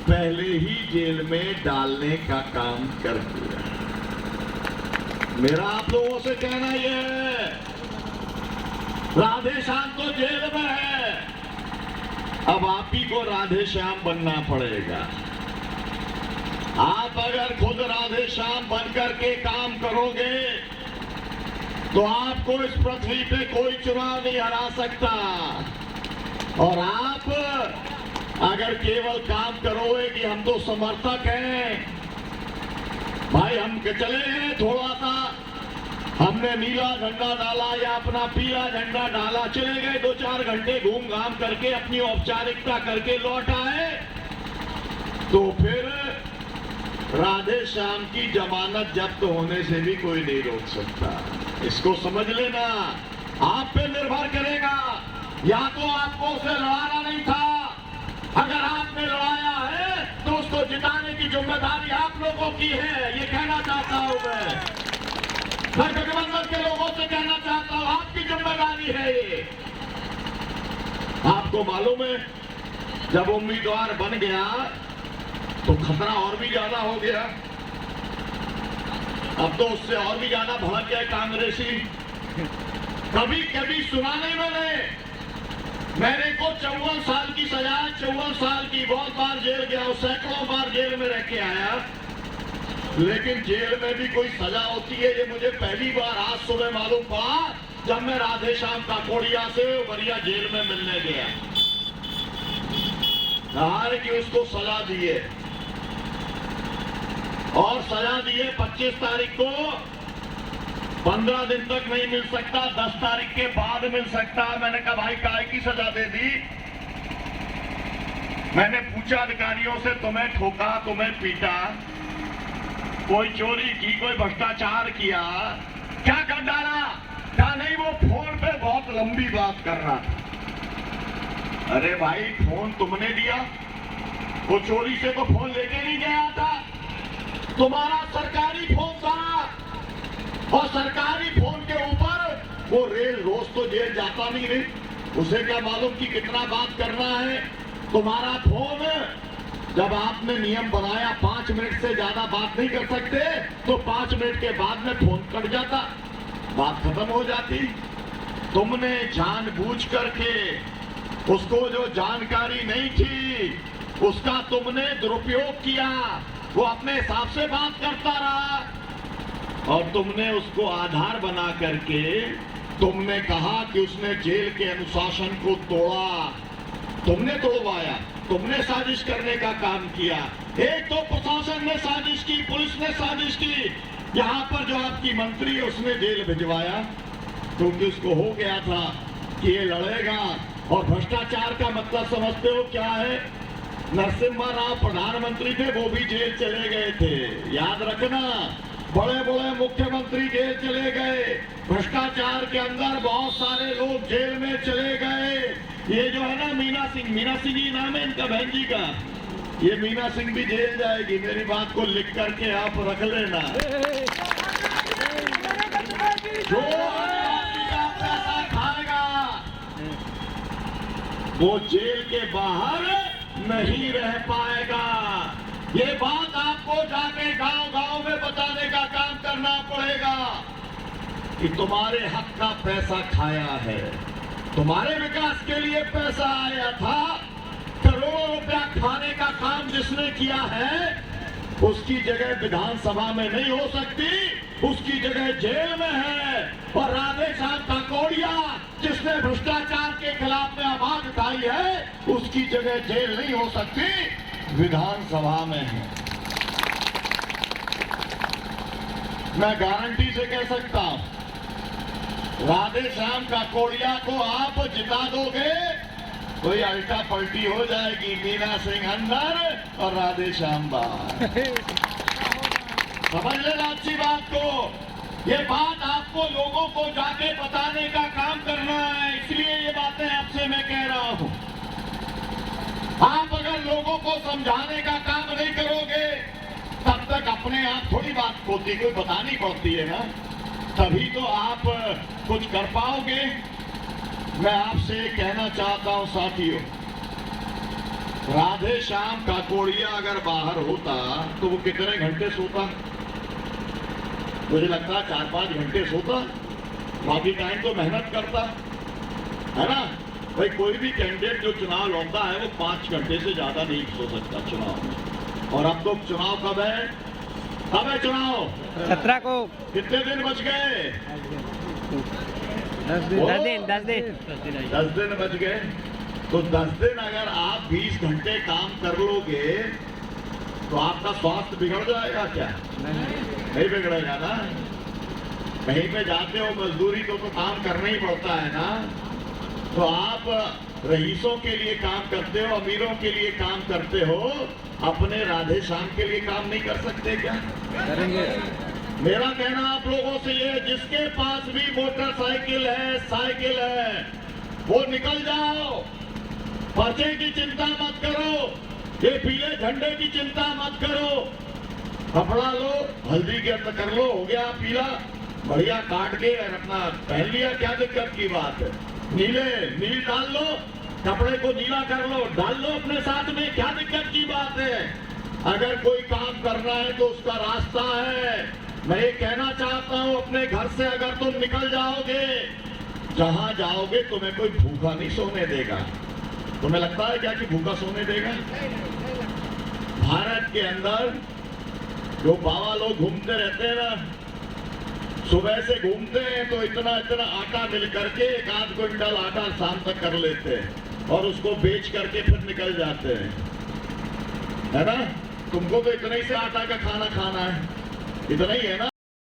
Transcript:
पहले ही जेल में डालने का काम कर दिया। मेरा आप लोगों से कहना यह है, राधे श्याम तो जेल में है, अब आप ही को राधे श्याम बनना पड़ेगा। आप अगर खुद राधे श्याम बनकर के काम करोगे तो आपको इस पृथ्वी पे कोई चुनाव नहीं हरा सकता। और आप अगर केवल काम करोगे कि हम तो समर्थक हैं, भाई हम चले गए, थोड़ा सा हमने नीला झंडा डाला या अपना पीला झंडा डाला, चले गए, 2-4 घंटे घूम घाम करके अपनी औपचारिकता करके लौट आए, तो फिर राधे श्याम की जमानत जब्त होने से भी कोई नहीं रोक सकता। इसको समझ लेना। आप पे निर्भर करेगा, या तो आपको उसे लड़ाना नहीं था, अगर आपने लड़ाया है तो उसको जिताने की जिम्मेदारी आप लोगों की है, ये कहना चाहता हूं मैं गठबंधन के लोगों से कहना चाहता हूं, आपकी जिम्मेदारी है ये। आपको मालूम है, जब उम्मीदवार बन गया तो खतरा और भी ज्यादा हो गया। अब तो उससे और भी ज्यादा भड़क गए कांग्रेसी। कभी कभी सुना नहीं मैंने को 54 साल की सजा, 54 साल की, बहुत बार जेल गया, सैकड़ों बार जेल में रह के आया, लेकिन जेल में भी कोई सजा होती है ये मुझे पहली बार आज सुबह मालूम पड़ा, जब मैं राधे श्याम काकोड़िया से बढ़िया जेल में मिलने गया। कहा कि उसको सजा दिए, और सजा दिए 25 तारीख को, 15 दिन तक नहीं मिल सकता, 10 तारीख के बाद मिल सकता। मैंने कहा भाई काहे की सजा दे दी? मैंने पूछा अधिकारियों से, तुम्हें ठोका, तुम्हें पीटा, कोई चोरी की, कोई भ्रष्टाचार किया, क्या कर डाला? क्या नहीं, वो फोन पे बहुत लंबी बात कर रहा था। अरे भाई फोन तुमने दिया, वो चोरी से तो फोन लेके नहीं गया था, तुम्हारा सरकारी फोन था, और सरकारी फोन के ऊपर वो रेल रोज तो जेल जाता नहीं रे, उसे क्या मालूम कि कितना बात करना है। तुम्हारा फोन, जब आपने नियम बनाया 5 मिनट से ज्यादा बात नहीं कर सकते, तो 5 मिनट के बाद में फोन कट जाता, बात खत्म हो जाती। तुमने जानबूझ करके उसको जो जानकारी नहीं थी उसका तुमने दुरुपयोग किया, वो अपने हिसाब से बात करता रहा, और तुमने उसको आधार बना करके तुमने कहा कि उसने जेल के अनुशासन को तोड़ा, तुमने तोड़वाया, तुमने साजिश करने का काम किया। एक तो प्रशासन ने साजिश की, पुलिस ने साजिश की, यहाँ पर जो आपकी मंत्री है उसने जेल भिजवाया, क्योंकि उसको हो गया था कि ये लड़ेगा। और भ्रष्टाचार का मतलब समझते हो क्या है? नरसिम्हा राव प्रधानमंत्री थे, वो भी जेल चले गए थे, याद रखना। बड़े बड़े मुख्यमंत्री जेल चले गए, भ्रष्टाचार के अंदर बहुत सारे लोग जेल में चले गए। ये जो है ना मीना सिंह ही नाम है इनका, बहन जी का, ये मीना सिंह भी जेल जाएगी, मेरी बात को लिख करके आप रख लेना। जो का पैसा खाएगा वो जेल के बाहर नहीं रह पाएगा। ये बात आपको जाके गांव-गांव में बताने का काम करना पड़ेगा कि तुम्हारे हक का पैसा खाया है, तुम्हारे विकास के लिए पैसा आया था, करोड़ों रुपया खाने का काम जिसने किया है उसकी जगह विधानसभा में नहीं हो सकती, उसकी जगह जेल में है। और राधे श्याम काकोड़िया जिसने भ्रष्टाचार के खिलाफ में आवाज उठाई है, उसकी जगह जेल नहीं हो सकती, विधानसभा में है। मैं गारंटी से कह सकता हूं, राधे श्याम काकोड़िया को आप जिता दोगे, कोई अल्टा पलटी हो जाएगी, मीना सिंह अंदर और राधे श्याम बाहर। समझ लेना अच्छी बात को, ये बात आपको लोगों को जाके बताने का काम करना है, इसलिए ये बातें आपसे मैं कह रहा हूं। आप अगर लोगों को समझाने का काम नहीं करोगे, तब तक अपने आप थोड़ी बात होती, कोई बतानी पड़ती है ना, तभी तो आप कुछ कर पाओगे। मैं आपसे कहना चाहता हूं साथियों, राधे श्याम काकोड़िया अगर बाहर होता तो वो कितने घंटे सोता? मुझे लगता है 4-5 घंटे सोता, बाकी टाइम तो मेहनत करता है ना भाई। कोई भी कैंडिडेट जो चुनाव लड़ता है वो 5 घंटे से ज्यादा नहीं सो सकता चुनाव में। और अब तो चुनाव कब है? कब है चुनाव? 17 को। कितने दिन बच गए? 10 दिन बच गए। तो 10 दिन अगर आप 20 घंटे काम कर लोगे तो आपका स्वास्थ्य बिगड़ जाएगा क्या? नहीं बिगड़ेगा ना। कहीं पे जाते हो मजदूरी तो काम करना ही पड़ता है ना। तो आप रईसों के लिए काम करते हो, अमीरों के लिए काम करते हो, अपने राधे श्याम के लिए काम नहीं कर सकते क्या? करेंगे। मेरा कहना आप लोगों से ये, जिसके पास भी मोटरसाइकिल है, साइकिल है, वो निकल जाओ। पर्चे की चिंता मत करो, ये पीले झंडे की चिंता मत करो। कपड़ा लो, हल्दी के अंदर कर लो, हो गया पीला, बढ़िया काट के अपना पहन लिया, क्या दिक्कत की बात है? नील डाल लो, कपड़े को नीला कर लो, डाल लो अपने साथ में, क्या दिक्कत की बात है? अगर कोई काम करना है तो उसका रास्ता है। मैं ये कहना चाहता हूं, अपने घर से अगर तुम निकल जाओगे, जहां जाओगे तुम्हें कोई भूखा नहीं सोने देगा। तुम्हें लगता है क्या कि भूखा सोने देगा? भारत के अंदर जो बाबा लोग घूमते रहते हैं ना, सुबह से घूमते हैं तो इतना आटा मिल करके 1 क्विंटल आटा शाम तक कर लेते हैं और उसको बेच करके फिर निकल जाते हैं, है ना? तुमको तो इतना ही से आटा का खाना खाना है, इतना ही है ना।